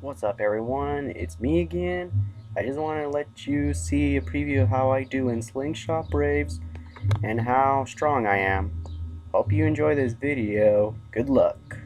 What's up, everyone? It's me again. I just want to let you see a preview of how I do in Slingshot Braves and how strong I am. Hope you enjoy this video. Good luck.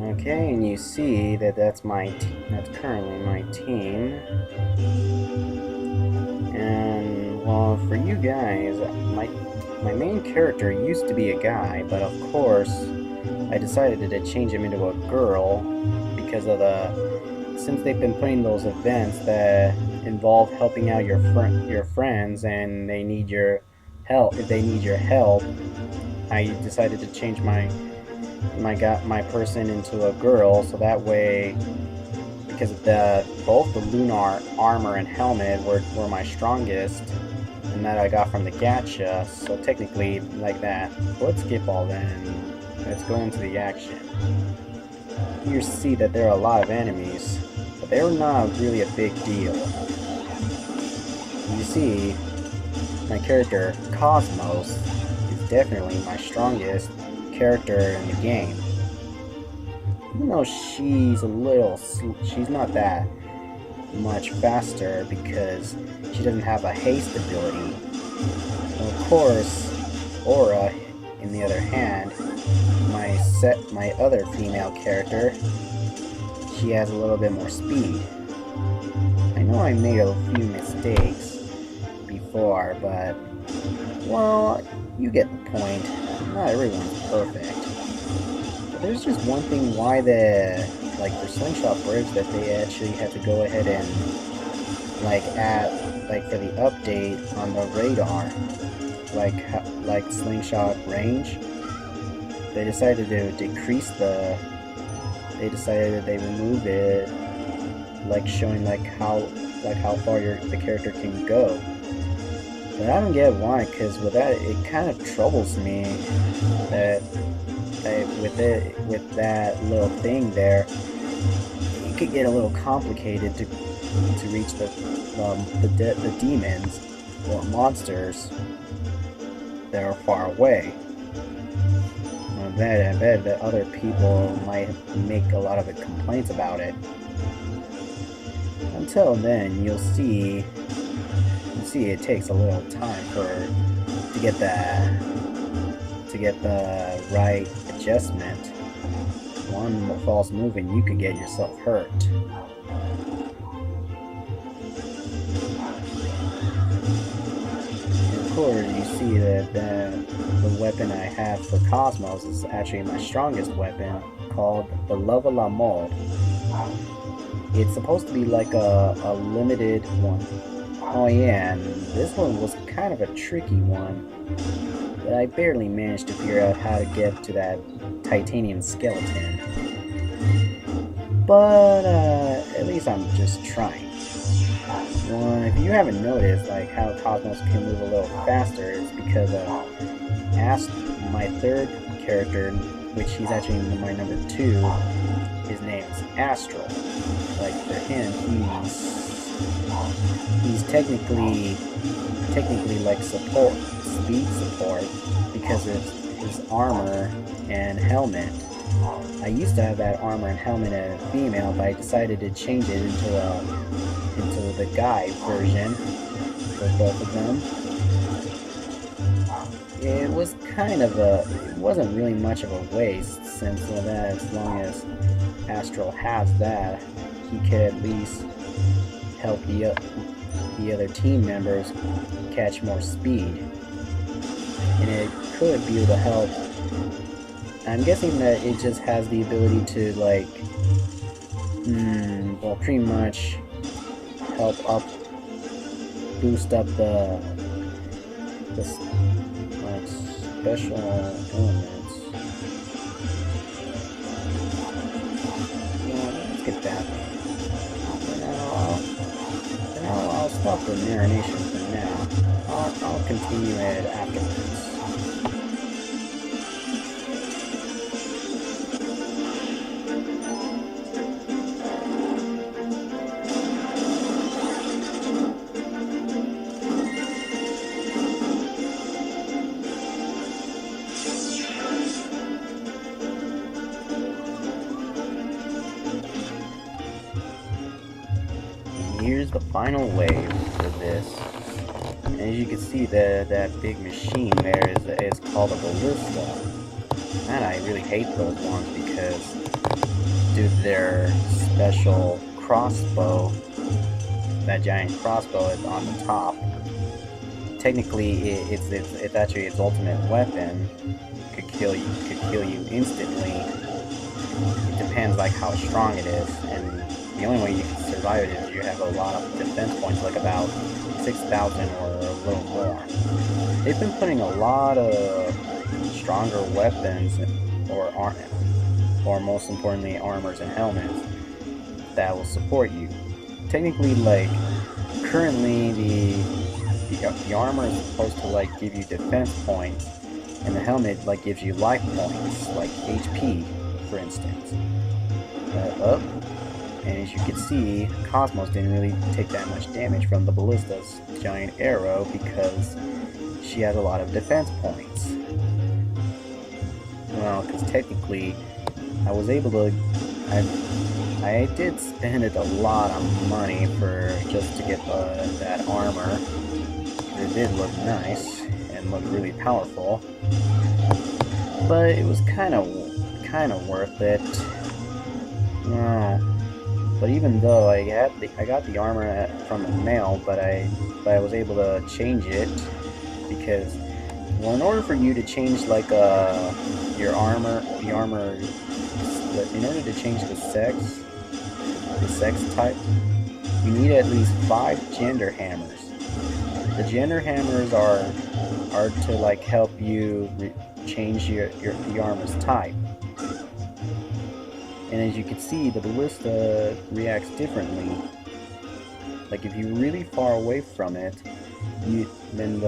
Okay, and you see that that's currently my team. And well, for you guys, my main character used to be a guy, but of course, I decided to change him into a girl because of since they've been putting those events that involve helping out your friends, and they need your help. If they need your help, I decided to change my person into a girl, so that way, because both the lunar armor and helmet were my strongest, and that I got from the gacha. So technically, like that. Let's skip all that and let's go into the action. You see that there are a lot of enemies, but they're not really a big deal. You see, my character Cosmos is definitely my strongest character in the game. Even though she's not that much faster because she doesn't have a haste ability. And of course, Aura, in the other hand, my other female character, she has a little bit more speed. I know I made a few mistakes before, but well, you get the point. Not everyone's perfect. But there's just one thing why for Slingshot Bridge that they actually had to go ahead and add for the update on the radar, like Slingshot range. They decided to decrease they remove it, showing how far the character can go. But I don't get why, because with that, it kind of troubles me that with that little thing there, it could get a little complicated to reach the demons or monsters that are far away. I bet that other people might make a lot of complaints about it. Until then, you'll see it takes a little time to get the right adjustment. One false move and you could get yourself hurt. And of course, you see that the weapon I have for Cosmos is actually my strongest weapon, called the Lava La Mold. It's supposed to be like a limited one. Oh yeah, and this one was kind of a tricky one, but I barely managed to figure out how to get to that titanium skeleton. But at least I'm just trying. Well, if you haven't noticed how Cosmos can move a little faster, it's because of my third character, which he's actually my number 2. His name is Astral. For him, he's technically speed support because of his armor and helmet. I used to have that armor and helmet as a female, but I decided to change it into the guy version for both of them. It was it wasn't really much of a waste, since as long as Astral has that, he could at least help the other team members catch more speed, and it could be able to help. I'm guessing that it just has the ability to pretty much boost up the special elements. Let's get that. I'll stop the narration for now. I'll continue it afterwards. Here's the final wave for this. And as you can see, that big machine there is called a ballista. And I really hate those ones because due to their special crossbow, that giant crossbow is on the top. Technically, it's actually its ultimate weapon. Could kill you instantly. It depends like how strong it is, and the only way you can survive it is you have a lot of defense points, like about 6,000 or a little more. They've been putting a lot of stronger weapons, or most importantly, armors and helmets that will support you. Technically, like currently, the armor is supposed to like give you defense points, and the helmet like gives you life points, like HP, for instance. And as you can see, Cosmos didn't really take that much damage from the ballista's giant arrow because she has a lot of defense points. Well, because technically, I was able to. I did spend a lot of money just to get that armor. It did look nice and look really powerful, but it was kind of worth it. No. But even though I got the armor from the mail, but I was able to change it because, well, in order for you to change like your armor, in order to change the sex type, you need at least 5 gender hammers. The gender hammers are to like help you change the armor's type. And as you can see, the ballista reacts differently. Like if you're really far away from it, then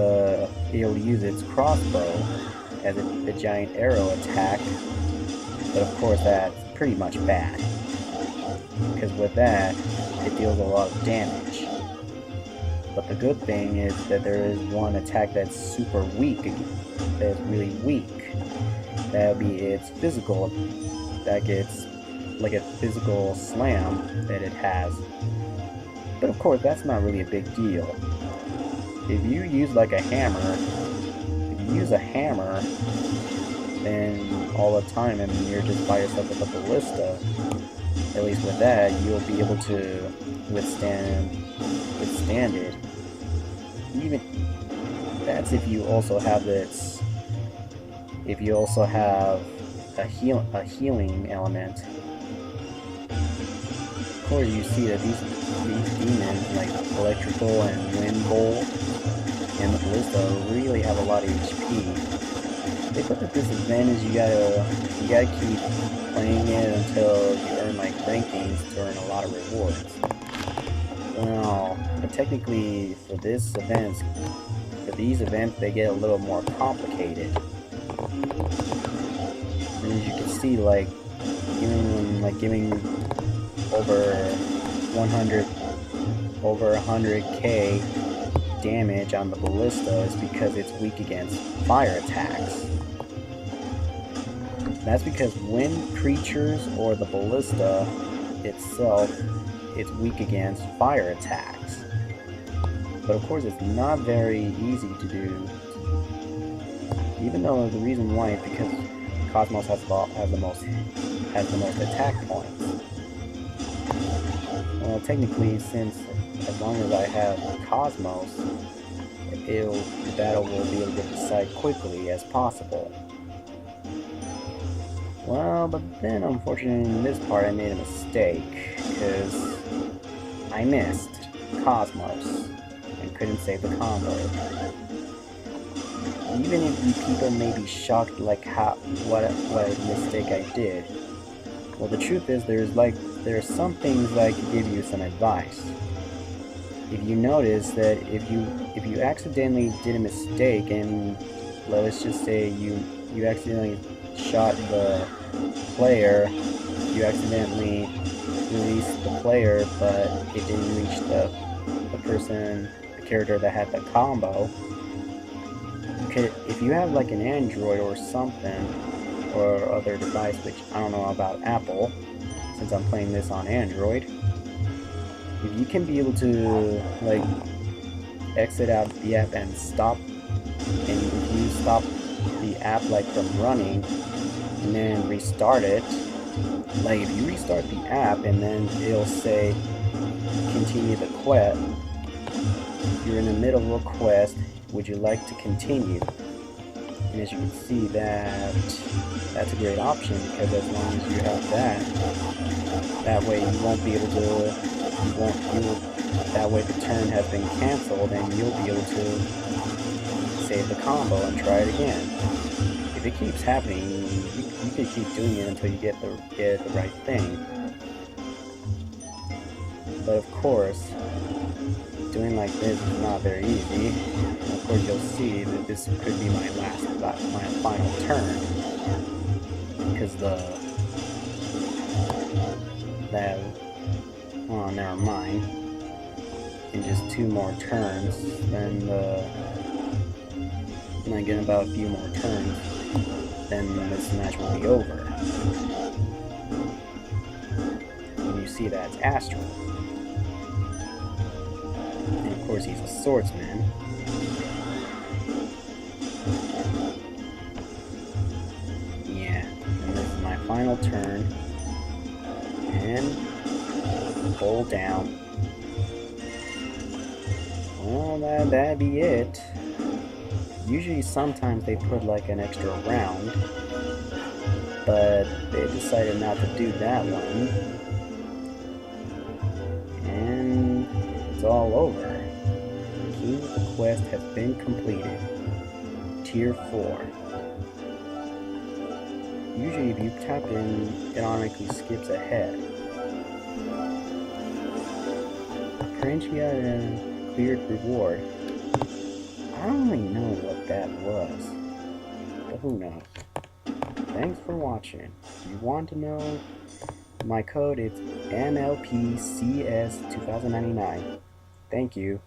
it'll use its crossbow as a giant arrow attack. But of course, that's pretty much bad, because with that, it deals a lot of damage. But the good thing is that there is one attack that's super weak, that's really weak. That'll be its physical. That gets like a physical slam that it has. But of course, that's not really a big deal. If you use like a hammer, then all the time, and you're just by yourself with a ballista, at least with that, you'll be able to withstand it. Even that's if you also have this. If you also have a healing element. Of course, you see that these demons, like electrical and wind bolt and the ballista, really have a lot of HP. They put the disadvantage, you gotta keep playing it until you earn like rankings to earn a lot of rewards. Well, but technically for these events, they get a little more complicated. And as you can see, like giving over 100k damage on the ballista is because it's weak against fire attacks. That's because wind creatures or the ballista itself, it's weak against fire attacks. But of course, it's not very easy to do. Even though the reason why is because Cosmos has the most attack points. Well, technically, since as long as I have Cosmos, the battle will be able to decide quickly as possible. Well, but then unfortunately in this part I made a mistake, because I missed Cosmos and couldn't save the combo. Even if you people may be shocked like what a mistake I did, well, the truth is there's some things that I could give you some advice. if you notice that if you accidentally did a mistake, and let's just say you accidentally shot the player, you accidentally released the player, but it didn't reach the person, the character that had the combo. You could, if you have like an Android or something, or other device, which I don't know about Apple, since I'm playing this on Android. If you can be able to like exit out the app and stop, and if you stop the app like from running and then restart it, like if you restart the app and then it'll say continue the quest, you're in the middle of a quest, would you like to continue? And as you can see, that's a great option, because as long as you have that way you won't be able to, that way the turn has been cancelled and you'll be able to save the combo and try it again. If it keeps happening, you can keep doing it until you get the right thing. But of course, doing like this is not very easy. And of course, you'll see that this could be my final turn, because oh, never mind. In just 2 more turns, then when I get about a few more turns, then this match will be over. And you see that's Astral. And of course he's a swordsman. Yeah, and this is my final turn. And hold down. Well, that'd be it. Usually sometimes they put like an extra round, but they decided not to do that one. And it's all over. Key of the quest has been completed. Tier 4. Usually if you tap in, it automatically skips ahead. Apparently you got a cleared reward. I don't really know what that was, but who knows. Thanks for watching. If you want to know my code, it's MLPCS2099. Thank you.